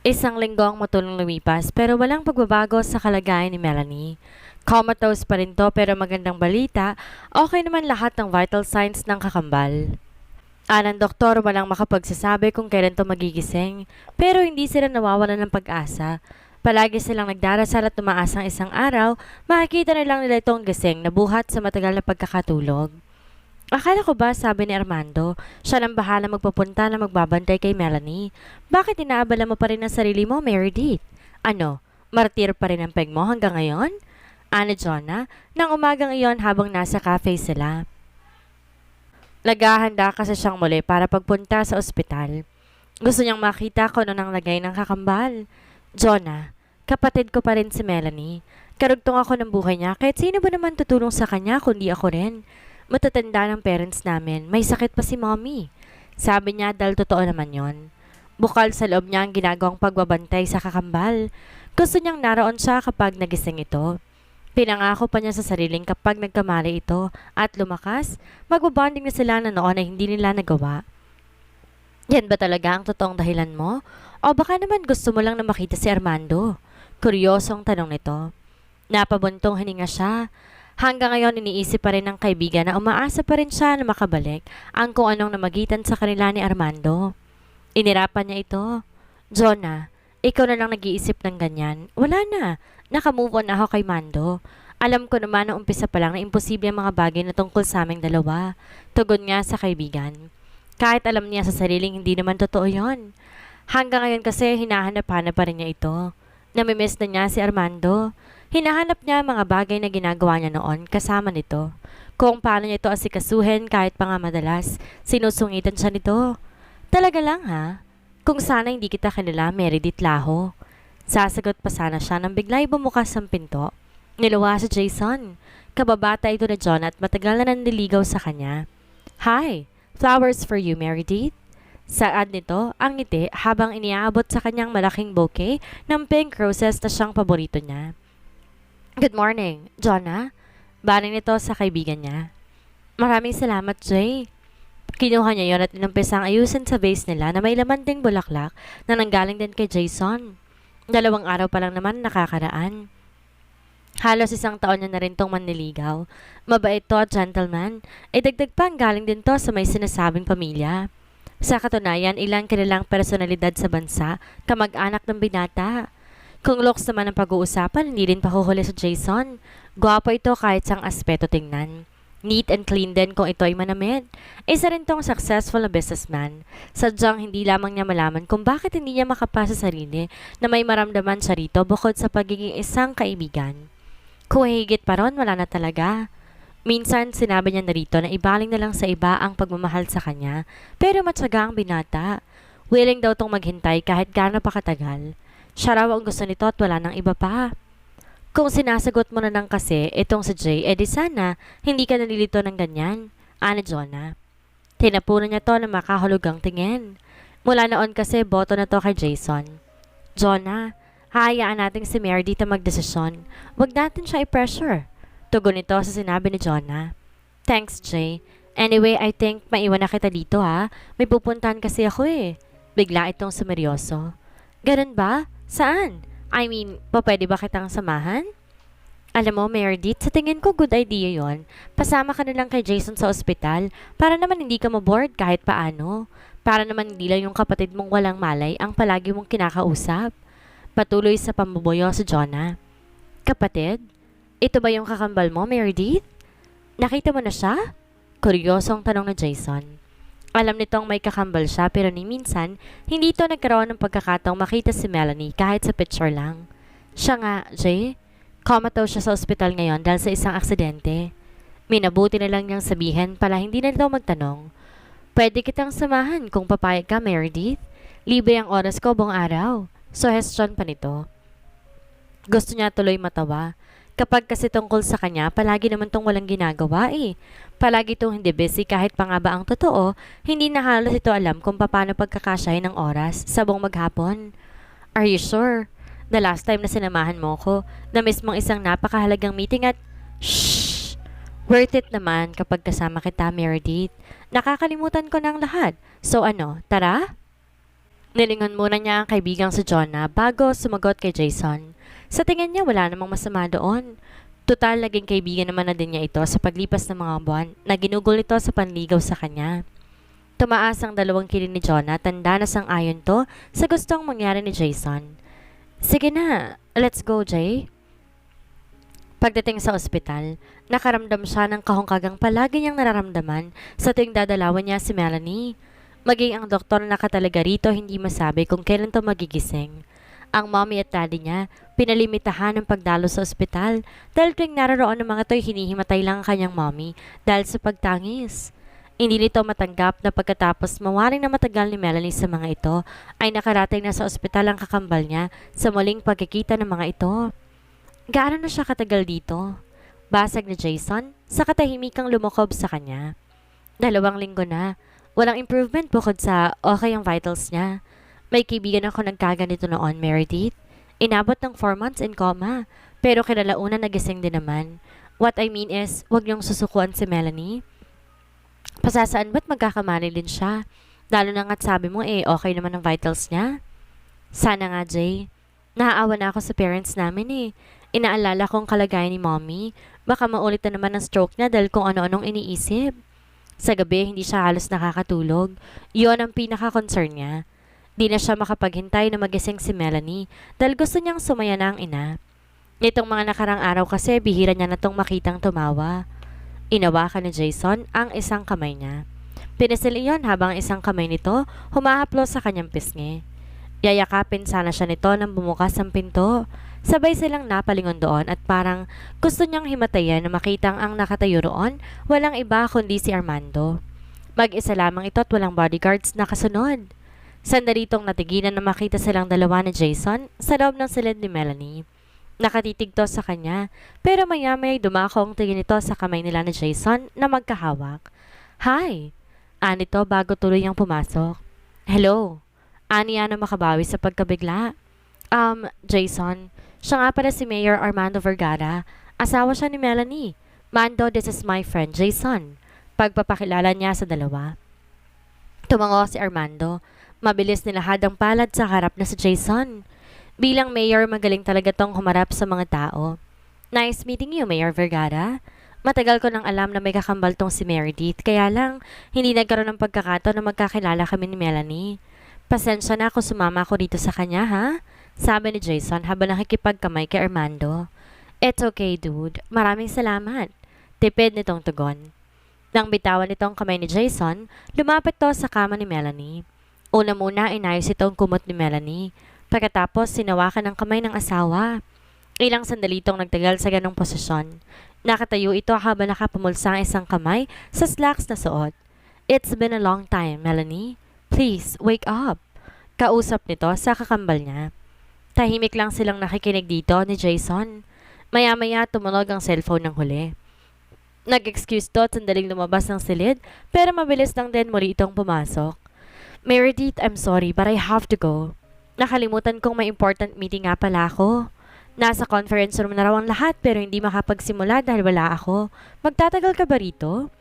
Isang linggo ang matulong lumipas pero walang pagbabago sa kalagayan ni Melanie. Comatose pa rin to pero magandang balita, okay naman lahat ng vital signs ng kakambal. Ng doktor walang makapagsasabi kung kailan to magigising pero hindi sila nawawalan ng pag-asa. Palagi silang nagdarasal at tumaasang isang araw, makikita na lang nila itong gising na buhat sa matagal na pagkakatulog. Akala ko ba, sabi ni Armando, siya nang bahala magpapunta na magbabantay kay Melanie. Bakit inaabala mo pa rin ang sarili mo, Meredith? Ano, martir pa rin ang peg mo hanggang ngayon? Ana Jonah, nang umagang iyon habang nasa cafe sila. Naghahanda kasi siyang muli para pagpunta sa ospital. Gusto niyang makita kung ano nang lagay ng kakambal. Jonah, kapatid ko pa rin si Melanie. Karugtong ako ng buhay niya kahit sino ba naman tutulong sa kanya kundi ako rin. Matatanda ng parents namin, may sakit pa si mommy. Sabi niya dahil totoo naman yon. Bukal sa loob niya ang ginagawang pagbabantay sa kakambal. Gusto niyang naroon siya kapag nagising ito. Pinangako pa niya sa sariling kapag nagkamali ito at lumakas, magbabonding na sila na noon ay hindi nila nagawa. Yan ba talaga ang totoong dahilan mo? O baka naman gusto mo lang na makita si Armando? Kuryosong tanong nito. Napabuntong hininga siya. Hanggang ngayon iniisip pa rin ng kaibigan na umaasa pa rin siya na makabalik ang kung anong namagitan sa kanila ni Armando. Inirapan niya ito. Jonah, ikaw na lang nag-iisip ng ganyan. Wala na. Nakamove on ako kay Mando. Alam ko naman na umpisa pa lang na imposible ang mga bagay na tungkol sa aming dalawa. Tugon nga sa kaibigan. Kahit alam niya sa sariling hindi naman totoo yon. Hanggang ngayon kasi hinahanap-hanap pa rin niya ito. Namimiss na niya si Armando. Hinahanap niya ang mga bagay na ginagawa niya noon kasama nito. Kung paano niya ito asikasuhin kahit pa nga madalas, sinusungitan siya nito. Talaga lang ha? Kung sana hindi kita kilala, Meredith Laho. Sasagot pa sana siya nang bigla'y bumukas ang pinto. Niluwa si Jason. Kababata ito na John at matagal na nanliligaw sa kanya. Hi! Flowers for you, Meredith. Saad nito ang ngiti habang iniaabot sa kanyang malaking bouquet ng pink roses na siyang paborito niya. Good morning, Jonah. Baling nito sa kaibigan niya. Maraming salamat, Jay. Kinuha niya yon at inumpisang ayusin sa vase nila na may laman ding bulaklak na nanggaling din kay Jason. 2 araw pa lang naman nakakaraan. Halos 1 taon niya na rin tong manliligaw. Mabait to at gentleman. Ay dagdag pa ang galing din to sa may sinasabing pamilya. Sa katunayan, ilang kilalang personalidad sa bansa, kamag-anak ng binata. Kung looks naman ang pag-uusapan, hindi rin pahuhuli sa Jason. Gwapo ito kahit sang aspeto tingnan. Neat and clean din kung ito ay manamit. Isa rin tong successful na businessman. Sadyang hindi lamang niya malaman kung bakit hindi niya makapasa sa sarili na may maramdaman siya rito bukod sa pagiging isang kaibigan. Kung higit pa ron, wala na talaga. Minsan sinabi niya na rito na ibaling na lang sa iba ang pagmamahal sa kanya, pero matyaga ang binata. Willing daw tong maghintay kahit gaano pa katagal. Siya raw ang gusto nito at wala nang iba pa. Kung sinasagot mo na lang kasi itong si Jay, edi sana hindi ka nalilito ng ganyan. Ana Jonah. Tinapunan niya to na makahulugang tingin. Mula noon kasi boto na to kay Jason. Jonah, hayaan natin si Meredith na magdesisyon. Huwag natin siya i-pressure. Tugon nito sa sinabi ni Jonah. Thanks, Jay. Anyway, I think maiwan na kita dito ha. May pupuntahan kasi ako eh. Bigla itong sumeryoso. Ganun ba? Saan? I mean, pwede ba kitang samahan? Alam mo, Meredith, sa tingin ko good idea yon. Pasama ka na lang kay Jason sa ospital para naman hindi ka maboard kahit paano. Para naman hindi lang yung kapatid mong walang malay ang palagi mong kinakausap. Patuloy sa pambubuyo si Jonah. Kapatid? Ito ba yung kakambal mo, Meredith? Nakita mo na siya? Kuryosong tanong na Jason. Alam nitong may kakambal siya pero ni minsan, hindi ito nagkaroon ng pagkakataong makita si Melanie kahit sa picture lang. Siya nga, Jay, comatose siya sa ospital ngayon dahil sa isang aksidente. Minabuti na lang niyang sabihin pala hindi na daw magtanong. Pwede kitang samahan kung papayag ka, Meredith. Libre ang oras ko buong araw. Suggestion pa nito. Gusto niya tuloy matawa. Kapag kasi tungkol sa kanya, palagi naman tong walang ginagawa eh. Palagi itong hindi busy kahit pa nga ba ang totoo, hindi na halos ito alam kung paano pagkakasyahin ng oras sa buong maghapon. Are you sure? The last time na sinamahan mo ko, na mismong isang napakahalagang meeting at shhh! Worth it naman kapag kasama kita, Meredith. Nakakalimutan ko ng lahat. So ano, tara? Nilingon muna niya ang kaibigang si Jonah bago sumagot kay Jason. Sa tingin niya wala namang masama doon. Tutal naging kaibigan naman na din niya ito sa paglipas ng mga buwan na ginugol ito sa panligaw sa kanya. Tumaas ang dalawang kilid ni Jonah, tanda na sang-ayon to sa gustong mangyari ni Jason. Sige na, let's go, Jay. Pagdating sa ospital, nakaramdam siya ng kahungkagang palagi niyang nararamdaman sa tuwing dadalawan niya si Melanie. Maging ang doktor na nakatalaga rito hindi masabi kung kailan to magigising. Ang mommy at daddy niya, pinalimitahan ng pagdalo sa ospital dahil tuwing naroon ng mga to'y hinihimatay lang ang kanyang mommy dahil sa pagtangis. Hindi nito matanggap na pagkatapos mawaring na matagal ni Melanie sa mga ito, ay nakarating na sa ospital ang kakambal niya sa muling pagkikita ng mga ito. Gaano na siya katagal dito? Basag ni Jason sa katahimikang lumokob sa kanya. 2 linggo na. Walang improvement bukod sa okay ang vitals niya. May kaibigan ako nagkaganito noon, Meredith. Inabot ng 4 months in coma, pero kinalaunan nagising din naman. What I mean is, wag niyong susukuan si Melanie. Pasasaan ba't magkakamali din siya? Lalo na nga't sabi mo okay naman ang vitals niya. Sana nga, Jay. Naaawa na ako sa parents namin Inaalala kong kalagayan ni mommy. Baka maulit na naman ang stroke niya dahil kung ano-anong iniisip. Sa gabi, hindi siya halos nakakatulog. Iyon ang pinaka-concern niya. Di na siya makapaghintay na magising si Melanie dahil gusto niyang sumaya na ang ina. Nitong mga nakarang araw kasi, bihira niya na tong makitang tumawa. Inawakan ni Jason ang isang kamay niya. Pinisil iyon habang isang kamay nito humahaplos sa kanyang pisngi. Yayakapin sana siya nito nang bumukas ang pinto. Sabay silang napalingon doon at parang gusto niyang himatayan na makitang ang nakatayo roon walang iba kundi si Armando. Mag-isa lamang ito at walang bodyguards na kasunod. Sandalitong natigilan na makita silang dalawa ni Jason sa loob ng silid ni Melanie. Nakatitig to sa kanya pero maya-maya dumako ang tingin nito sa kamay nila ni Jason na magkahawak. Hi! Ani to bago tuloy ang pumasok. Hello! Ani na makabawi sa pagkabigla. Jason, siya nga pala si Mayor Armando Vergara. Asawa siya ni Melanie. Mando, this is my friend, Jason. Pagpapakilala niya sa dalawa. Tumango si Armando. Mabilis nilahad ang palad sa harap na si Jason. Bilang mayor, magaling talaga tong humarap sa mga tao. Nice meeting you, Mayor Vergara. Matagal ko nang alam na may kakambal tong si Meredith, kaya lang hindi nagkaroon ng pagkakataon na magkakilala kami ni Melanie. Pasensya na kung sumama ako dito sa kanya, ha? Sabi ni Jason habang nakikipagkamay kay Armando. It's okay, dude. Maraming salamat. Tipid nitong tugon. Nang bitawan nitong kamay ni Jason, lumapit to sa kama ni Melanie. Una muna inayos itong kumot ni Melanie. Pagkatapos sinawakan ng kamay ng asawa. Ilang sandali itong nagtagal sa ganong posisyon. Nakatayo ito habang nakapumulsa ang isang kamay sa slacks na suot. It's been a long time, Melanie. Please, wake up. Kausap nito sa kakambal niya. Tahimik lang silang nakikinig dito ni Jason. Maya-maya tumunog ang cellphone ng huli. Nag-excuse to at sandaling lumabas ng silid pero mabilis lang din muli itong pumasok. Meredith, I'm sorry but I have to go. Nakalimutan kong may important meeting nga pala ako. Nasa conference room na raw ang lahat pero hindi makapagsimula dahil wala ako. Magtatagal ka ba rito?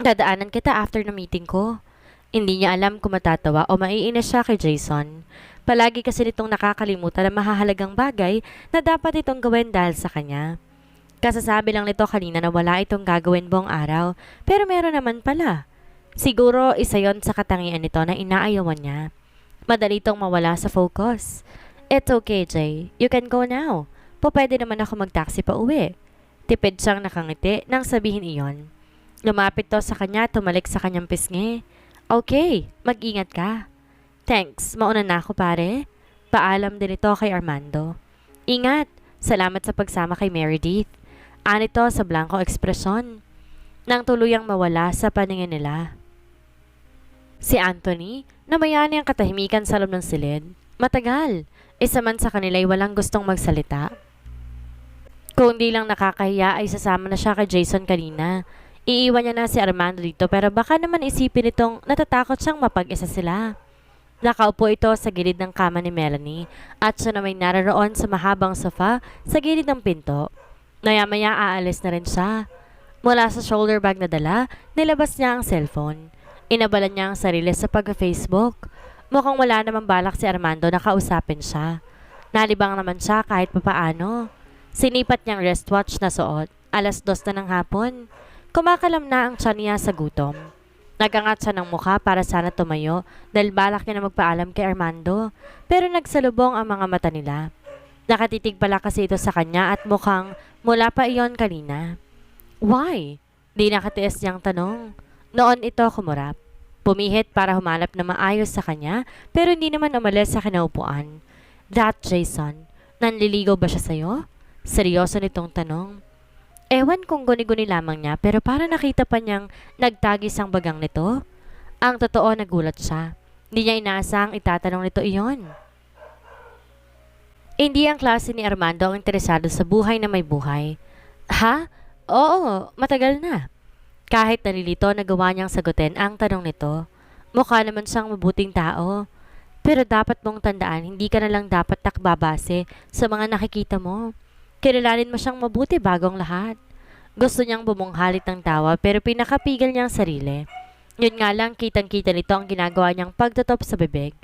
Dadaanan kita after na meeting ko. Hindi niya alam kung matatawa o maiinis siya kay Jason. Palagi kasi nitong nakakalimutan ang mahahalagang bagay na dapat itong gawin dahil sa kanya. Kasasabi lang nito kanina na wala itong gagawin buong araw, pero meron naman pala. Siguro isa yon sa katangian nito na inaayawan niya. Madali itong mawala sa focus. It's okay, Jay. You can go now. Pwede naman ako mag-taxi pa uwi. Tipid siyang nakangiti nang sabihin iyon. Lumapit to sa kanya, tumalik sa kanyang pisngi. Okay, mag-ingat ka. Thanks, mauna na ako pare. Paalam din ito kay Armando. Ingat, salamat sa pagsama kay Meredith. Anito sa blanco ekspresyon. Nang tuluyang mawala sa paningin nila. Si Anthony, namayani ang katahimikan sa loob ng silid. Matagal, isa man sa kanila'y walang gustong magsalita. Kung di lang nakakahiya ay sasama na siya kay Jason kanina. Iiwan niya na si Armando dito pero baka naman isipin nitong natatakot siyang mapag-isa sila. Nakaupo ito sa gilid ng kama ni Melanie at siya na may naroon sa mahabang sofa sa gilid ng pinto. Maya-maya aalis na rin siya. Mula sa shoulder bag na dala, nilabas niya ang cellphone. Inabalan niya ang sarili sa pag-Facebook. Mukhang wala namang balak si Armando na kausapin siya. Nalibang naman siya kahit papaano. Sinipat niyang wristwatch na suot. 2:00 na ng hapon. Kumakalam na ang tiyan niya sa gutom. Nagangat siya ng mukha para sana tumayo dahil balak niya na magpaalam kay Armando. Pero nagsalubong ang mga mata nila. Nakatitig pala kasi ito sa kanya at mukhang mula pa iyon kanina. Why? Di nakatiis niyang tanong. Noon ito kumurap. Pumihit para humanap na maayos sa kanya pero hindi naman umalis sa kinaupuan. That Jason, nanliligaw ba siya sa'yo? Seryoso nitong tanong. Ewan kung guni-guni lamang niya pero para nakita pa niyang nagtagis ang bagang nito. Ang totoo nagulat siya. Hindi niya inaasang itatanong nito iyon. Hindi ang klase ni Armando ang interesado sa buhay na may buhay. Ha? Oo, matagal na. Kahit nalilito nagawa niyang sagutin ang tanong nito. Mukha naman siyang mabuting tao. Pero dapat mong tandaan, hindi ka na lang dapat nakbabase sa mga nakikita mo. Kilalanin mo siyang mabuti bago ang lahat. Gusto niyang bumunghalit ng tawa pero pinakapigil niyang sarili. Yun nga lang kitang-kita nito ang ginagawa niyang pagtutop sa bibig.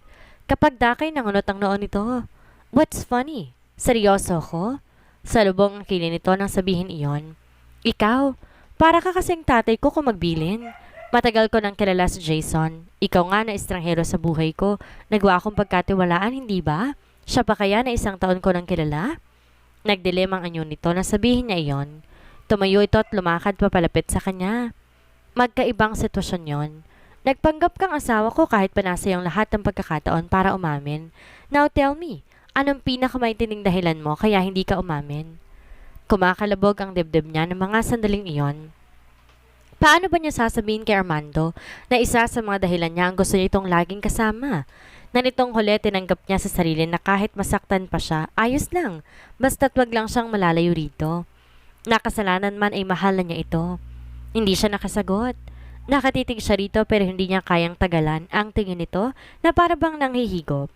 Kapag dakay nangunot ang noon nito. What's funny? Seryoso ko? Salubong ang kilin nito nang sabihin iyon. Ikaw, para ka kasing tatay ko kung magbilin. Matagal ko nang kilala si Jason. Ikaw nga na estranghero sa buhay ko. Nagawa akong pagkatiwalaan, hindi ba? Siya pa kaya na 1 taon ko nang kilala? Nagdilim ang anyo nito na sabihin niya iyon. Tumayo ito at lumakad papalapit sa kanya. Magkaibang sitwasyon yon. Nagpanggap kang asawa ko kahit panasa yung lahat ng pagkakataon para umamin. Now tell me, anong pinakamaintining dahilan mo kaya hindi ka umamin? Kumakalabog ang dibdib niya ng mga sandaling iyon. Paano ba niya sasabihin kay Armando na isa sa mga dahilan niya ang gusto niya itong laging kasama? Na nitong huli tinanggap niya sa sarili na kahit masaktan pa siya, ayos lang, basta't wag lang siyang malalayo rito. Nakasalanan man ay mahal na niya ito. Hindi siya nakasagot. Nakatitig siya rito pero hindi niya kayang tagalan ang tingin nito na para bang nanghihigop.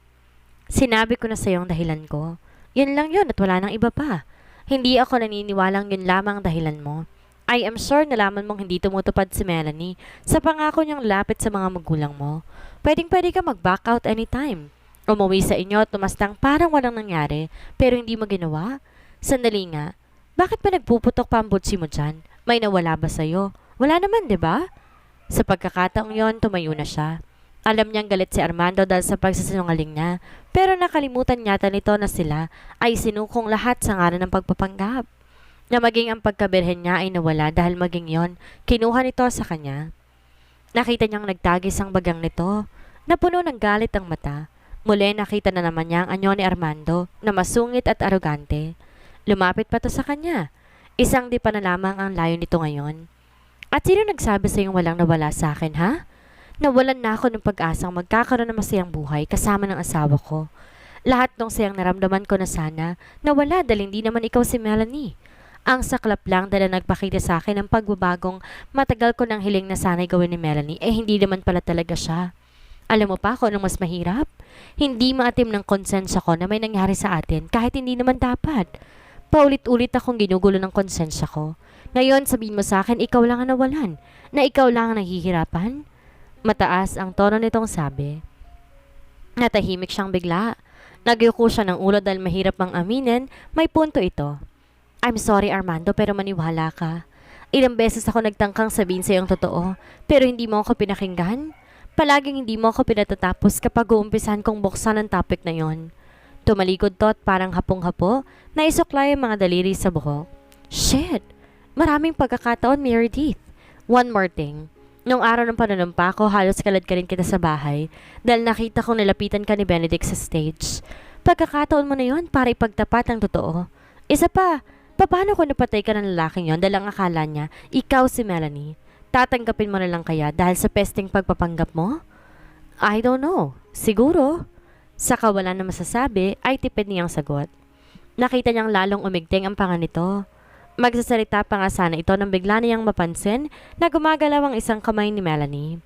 Sinabi ko na sa iyong dahilan ko. Yun lang yun at wala nang iba pa. Hindi ako naniniwalang yun lamang dahilan mo. I am sure nalaman mong hindi tumutupad si Melanie sa pangako niyang lapit sa mga magulang mo. Pwedeng-pwede ka mag-back out anytime. Umuwi sa inyo at tumastang parang walang nangyari pero hindi mo ginawa. Sandali nga, bakit pa nagpuputok pa ang butsi mo dyan? May nawala ba sa'yo? Wala naman, di ba? Sa pagkakataong yon, tumayo na siya. Alam niyang galit si Armando dahil sa pagsasinungaling niya, pero nakalimutan yata nito na sila ay sinukong lahat sa ngalan ng pagpapanggap. Na maging ang pagkabirhen niya ay nawala dahil maging yon, kinuha nito sa kanya. Nakita niyang nagtagis ang bagang nito, napuno ng galit ang mata. Muli nakita na naman niya ang anyo ni Armando na masungit at arogante. Lumapit pa to sa kanya. Isang di pa na lamang ang layo nito ngayon. At sino nagsabi sa iyong walang nawala sa akin, ha? Nawalan na ako ng pag-asang magkakaroon ng masayang buhay kasama ng asawa ko. Lahat ng sayang naramdaman ko na sana, nawala dahil hindi naman ikaw si Melanie. Ang saklap lang dahil nagpakita sa akin ng pagbabagong matagal ko nang hiling na sana'y gawin ni Melanie, hindi naman pala talaga siya. Alam mo pa kung anong mas mahirap? Hindi maatim ng konsensya ko na may nangyari sa atin kahit hindi naman dapat. Paulit-ulit akong ginugulo ng konsensya ko. Ngayon sabihin mo sa akin ikaw lang ang nawalan, na ikaw lang ang nahihirapan? Mataas ang tono nitong sabi. Natahimik siyang bigla. Nagyuko siya ng ulo dahil mahirap mang aminin, may punto ito. I'm sorry Armando pero maniwala ka. Ilang beses ako nagtangkang sabihin sa iyong totoo pero hindi mo ako pinakinggan. Palaging hindi mo ako pinatatapos kapag uumpisahan kong buksan ang topic na yon. Tumalikod to at parang hapong-hapo na isuklay ang mga daliri sa buhok. Shit! Maraming pagkakataon, Meredith. One more thing. Nung araw ng panunumpa ko, halos kalad ka rin kita sa bahay dahil nakita kong nilapitan ka ni Benedict sa stage. Pagkakataon mo na yon para ipagtapat ang totoo. Isa pa, paano kung napatay ka ng lalaking yon dahil ang akala niya, ikaw si Melanie? Tatanggapin mo na lang kaya dahil sa pesting pagpapanggap mo? I don't know. Siguro. Sa kawalan na masasabi ay tipid niyang sagot. Nakita niyang lalong umigting ang panga nito. Magsasalita pa nga sana ito nang bigla niyang mapansin na gumagalaw ang isang kamay ni Melanie.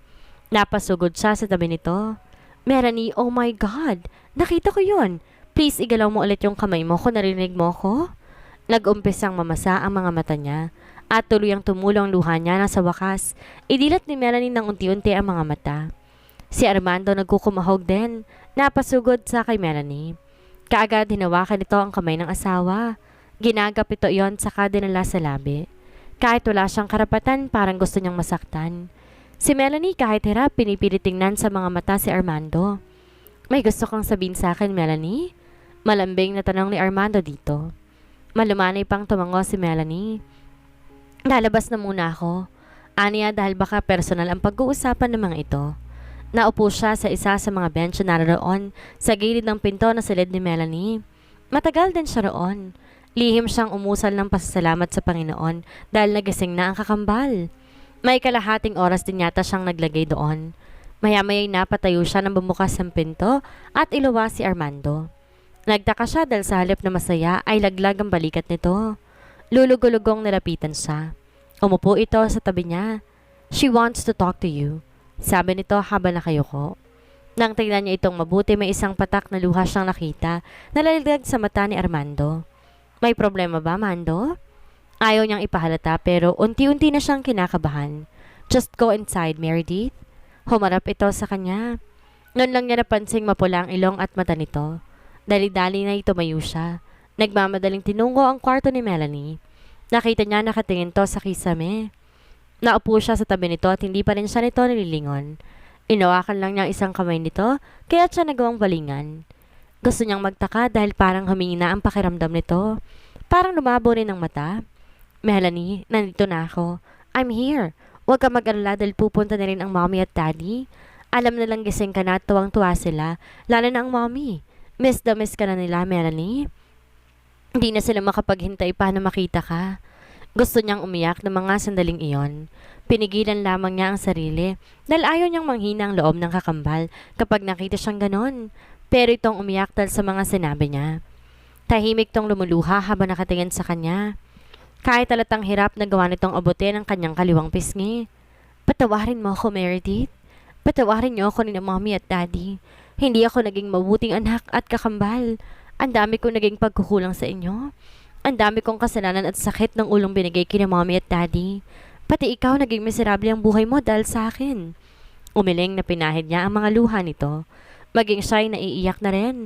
Napasugod siya sa tabi nito. Melanie, oh my God! Nakita ko yun! Please igalaw mo ulit yung kamay mo kung narinig mo ko. Nag-umpisang mamasa ang mga mata niya at tuluyang tumulong luha niya na sa wakas. Idilat ni Melanie ng unti-unti ang mga mata. Si Armando nagkukumahog din, napasugod sa kay Melanie. Kaagad hinawakan nito ang kamay ng asawa. Ginagap ito iyon saka dinala sa labi. Kahit wala siyang karapatan, parang gusto niyang masaktan. Si Melanie kahit hirap, pinipilit tingnan sa mga mata si Armando. May gusto kang sabihin sa akin, Melanie? Malambing na tanong ni Armando dito. Malumanay pang tumango si Melanie. Lalabas na muna ako. Aniya dahil baka personal ang pag-uusapan ng mga ito. Naupo siya sa isa sa mga bench na naroon sa gilid ng pinto na silid ni Melanie. Matagal din siya roon. Lihim siyang umusal ng pasasalamat sa Panginoon dahil nagising na ang kakambal. May kalahating oras din yata siyang naglagay doon. Maya-maya'y napatayo siya ng bumukas ng pinto at iluwa si Armando. Nagtaka siya dahil sa halip na masaya ay laglag ang balikat nito. Lulugulugong nilapitan siya. Umupo ito sa tabi niya. She wants to talk to you. Sabi nito habang nakayuko. Nang tingnan niya itong mabuti, may isang patak na luha siyang nakita na lalaglag sa mata ni Armando. May problema ba, Mando? Ayaw niyang ipahalata pero unti-unti na siyang kinakabahan. Just go inside, Meredith. Humarap ito sa kanya. Noon lang niya napansing mapula ang ilong at mata nito. Dali-dali na tumayo siya. Nagmamadaling tinungo ang kwarto ni Melanie. Nakita niya nakatingin to sa kisame. Naupo siya sa tabi nito at hindi pa rin siya nito nililingon. Inawakan lang niya isang kamay nito kaya siya nagawang balingan. Gusto niyang magtaka dahil parang humina ang pakiramdam nito. Parang lumabo rin ang mata. Melanie, nandito na ako. I'm here. Huwag ka mag-alala dahil pupunta na rin ang mommy at daddy. Alam na lang gising ka na at tuwang-tuwa sila, lalo na ang mommy. Miss na miss ka na nila, Melanie. Hindi na sila makapaghintay pa na makita ka. Gusto niyang umiyak ng mga sandaling iyon. Pinigilan lamang niya ang sarili dahil ayaw niyang manghina ang loob ng kakambal kapag nakita siyang ganon. Pero itong umiyak dahil sa mga sinabi niya. Tahimik tong lumuluha habang nakatingin sa kanya. Kahit talatang hirap na gawa nitong abutin ang kanyang kaliwang pisngi. Patawarin mo ako, Meredith. Patawarin niyo ako ni mommy at daddy. Hindi ako naging mabuting anak at kakambal. Ang dami kong naging pagkukulang sa inyo. Ang dami kong kasalanan at sakit ng ulong binigay kina mommy at daddy. Pati ikaw naging miserable ang buhay mo dahil sa akin. Umiling na pinahid niya ang mga luha nito. Maging siya'y naiiyak na rin.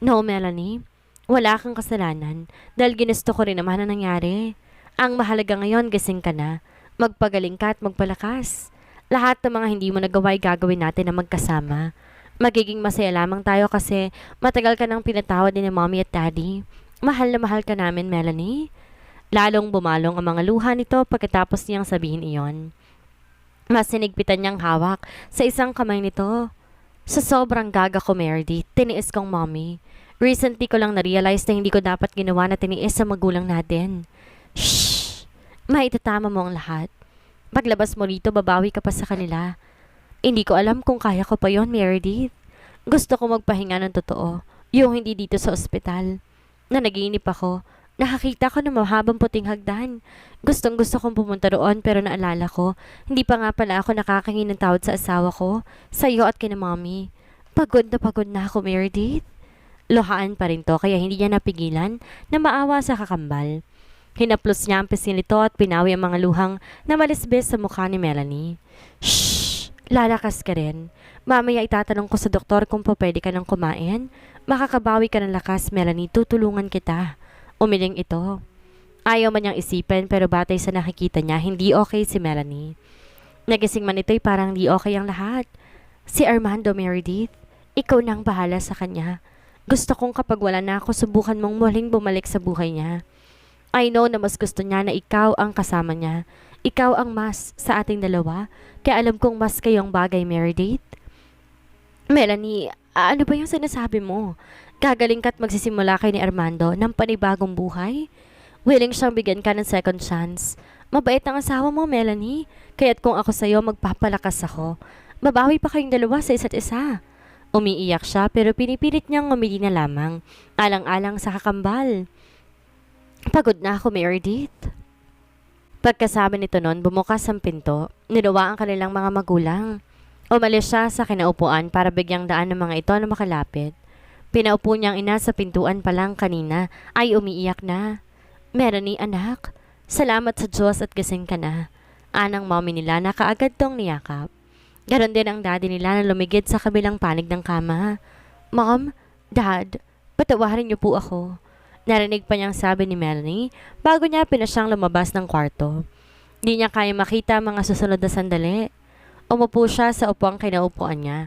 No, Melanie. Wala kang kasalanan dahil ginusto ko rin naman ang nangyari. Ang mahalaga ngayon, gising ka na. Magpagaling ka at magpalakas. Lahat ng mga hindi mo nagawa ay gagawin natin na magkasama. Magiging masaya lamang tayo kasi matagal ka nang pinatawad ni mommy at daddy. Mahal na mahal ka namin, Melanie. Lalong bumalong ang mga luha nito pagkatapos niyang sabihin iyon. Mas sinigpitan niyang hawak sa isang kamay nito. Sa sobrang gaga ko, Meredith, tiniis kong mommy. Recently ko lang na-realize na hindi ko dapat ginawa na tiniis sa magulang natin. Shhh! Maitatama mo ang lahat. Paglabas mo rito, babawi ka pa sa kanila. Hindi ko alam kung kaya ko pa yon, Meredith. Gusto ko magpahinga ng totoo, yung hindi dito sa ospital. Na naginip ako, nakakita ko ng mahabang puting hagdan. Gustong gusto kong pumunta roon pero naalala ko, hindi pa nga pala ako nakakahingi ng tawad sa asawa ko, sa iyo at kina mommy. Pagod na ako, Meredith. Luhaan pa rin to kaya hindi niya napigilan na maawa sa kakambal. Hinaplos niya ang pisil nito at pinawi ang mga luhang na malisbis sa mukha ni Melanie. Shhh! Lalakas ka rin. Mamaya itatanong ko sa doktor kung pwede ka nang kumain. Makakabawi ka ng lakas, Melanie. Tutulungan kita. Umiling ito. Ayaw man niyang isipin pero batay sa nakikita niya, hindi okay si Melanie. Nagising man ito'y parang hindi okay ang lahat. Si Armando, Meredith, ikaw nang bahala sa kanya. Gusto kong kapag wala na ako, subukan mong muling bumalik sa buhay niya. I know na mas gusto niya na ikaw ang kasama niya. Ikaw ang mas sa ating dalawa. Kaya alam kong mas kayong bagay, Meredith. Melanie, ano ba yung sinasabi mo? Gagaling ka't magsisimula kay ni Armando ng panibagong buhay? Willing siyang bigyan ka ng second chance. Mabait ang asawa mo, Melanie. Kaya't kung ako sa'yo, magpapalakas ako. Babawi pa kayong dalawa sa isa't isa. Umiiyak siya pero pinipilit niyang ngumili na lamang. Alang-alang sa kakambal. Pagod na ako, Meredith. Pagkasabi nito noon, bumukas ang pinto. Niluwa ang kanilang mga magulang. Umalis siya sa kinaupuan para bigyang daan ng mga ito na makalapit. Pinaupo niyang ina sa pintuan pa lang kanina ay umiiyak na. Melanie, anak, salamat sa Diyos at gising ka na. Anang mommy nila na kaagad tong niyakap. Ganon din ang daddy nila na lumigid sa kabilang panig ng kama. Mom, Dad, patawarin niyo po ako. Narinig pa niyang sabi ni Melanie bago niya pinasyang lumabas ng kwarto. Di niya kaya makita ang mga susunod na sandali. Umupo siya sa upuang kinaupuan niya.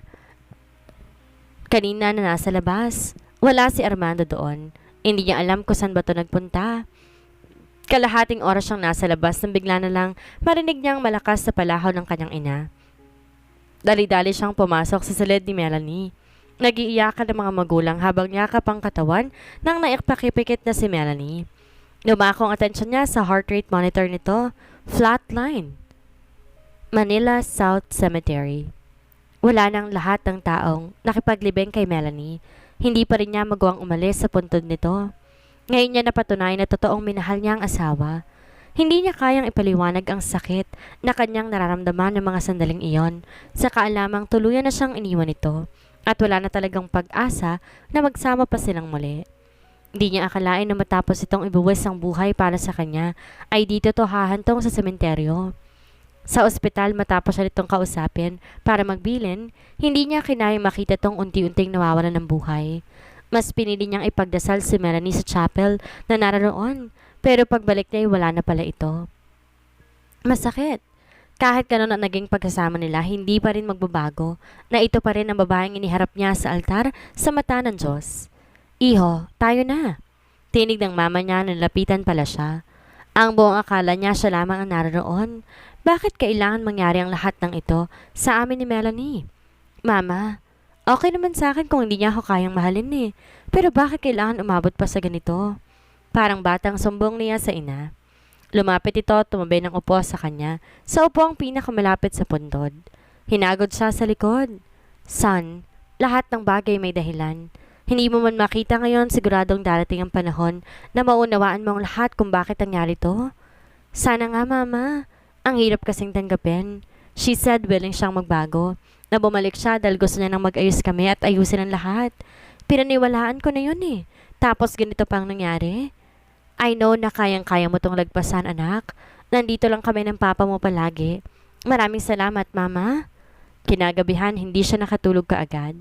Kanina na nasa labas. Wala si Armando doon. Hindi niya alam kung saan ba ito nagpunta. Kalahating oras siyang nasa labas nang bigla na lang marinig niyang malakas sa palahaw ng kanyang ina. Dali-dali siyang pumasok sa silid ni Melanie. Nag-iiyakan ng mga magulang habang yakap ang katawan ng naipakipikit na si Melanie. Lumako ang atensyon niya sa heart rate monitor nito. Flatline. Manila South Cemetery. Wala nang lahat ng taong nakipaglibing kay Melanie. Hindi pa rin niya magawang umalis sa puntod nito. Ngayon niya napatunay na totoong minahal niya ang asawa. Hindi niya kayang ipaliwanag ang sakit na kanyang nararamdaman ng mga sandaling iyon, saka alamang tuluyan na siyang iniwan nito at wala na talagang pag-asa na magsama pa silang muli. Hindi niya akalain na matapos itong ibuwis ang buhay para sa kanya ay dito to hahantong sa sementeryo. Sa ospital matapos siya nitong kausapin para magbilin, hindi niya kinayang makita tong unti-unting nawawalan ng buhay. Mas pinili niyang ipagdasal si Melanie sa chapel na naroon. Pero pagbalik niya ay wala na pala ito. Masakit. Kahit ganun ang naging pagkasama nila, hindi pa rin magbabago na ito pa rin ang babaeng iniharap niya sa altar sa mata ng Diyos. Iho, tayo na. Tinig ng mama niya na lapitan pala siya. Ang buong akala niya siya lamang ang naroon. Bakit kailangan mangyari ang lahat ng ito sa amin ni Melanie? Mama, okay naman sa akin kung hindi niya ako kayang mahalin eh. Pero bakit kailangan umabot pa sa ganito? Parang batang sumbong niya sa ina. Lumapit ito at tumabi ng upo sa kanya sa upuang pinakamalapit sa puntod. Hinagod siya sa likod. Son, lahat ng bagay may dahilan. Hindi mo man makita ngayon, siguradong darating ang panahon na maunawaan mo ang lahat kung bakit nangyari to. Sana nga, Mama. Ang hirap kasing tanggapin. She said willing siyang magbago. Na bumalik siya dahil gusto niya nang mag-ayos kami at ayusin ang lahat. Pinaniwalaan ko na yun eh. Tapos ganito pang nangyari. I know na kayang-kaya mo tong lagpasan, anak. Nandito lang kami ng papa mo palagi. Maraming salamat, Mama. Kinagabihan, hindi siya nakatulog kaagad.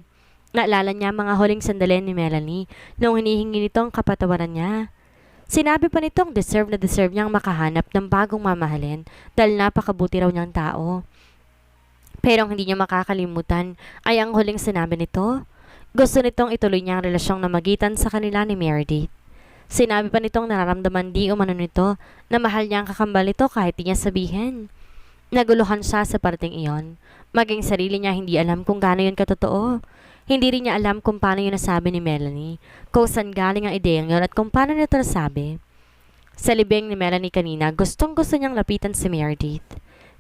Naalala niya mga huling sandali ni Melanie nung hinihingi nito ang kapatawaran niya. Sinabi pa nitong deserve na deserve niyang makahanap ng bagong mamahalin dahil napakabuti raw niyang tao. Pero ang hindi niya makakalimutan ay ang huling sinabi nito. Gusto nitong ituloy niya ang relasyong namagitan sa kanila ni Meredith. Sinabi pa nitong nararamdaman di umano nito na mahal niya ang kakambal nito kahit di niya sabihin. Naguluhan siya sa parting iyon. Maging sarili niya hindi alam kung gaano yun katotoo. Hindi rin niya alam kung paano yun nasabi ni Melanie, kung saan galing ang ideyang yun at kung paano nito nasabi. Sa libing ni Melanie kanina, gustong gusto niyang lapitan si Meredith.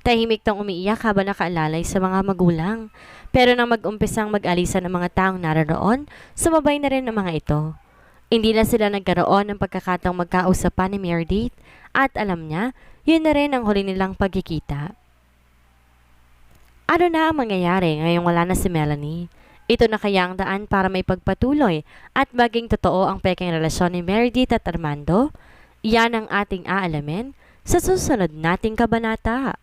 Tahimik tang umiiyak habang nakaalalay sa mga magulang. Pero nang mag-umpisang mag-alisan ang mga taong naroon, sumabay na rin ang mga ito. Hindi na sila nagkaroon ng pagkakataong magkausapan ni Meredith at alam niya, yun na rin ang huli nilang pagkikita. Ano na ang mangyayari ngayong wala na si Melanie? Ito na kaya ang daan para may pagpatuloy at maging totoo ang peking relasyon ni Meredith at Armando? Yan ang ating aalamin sa susunod nating kabanata.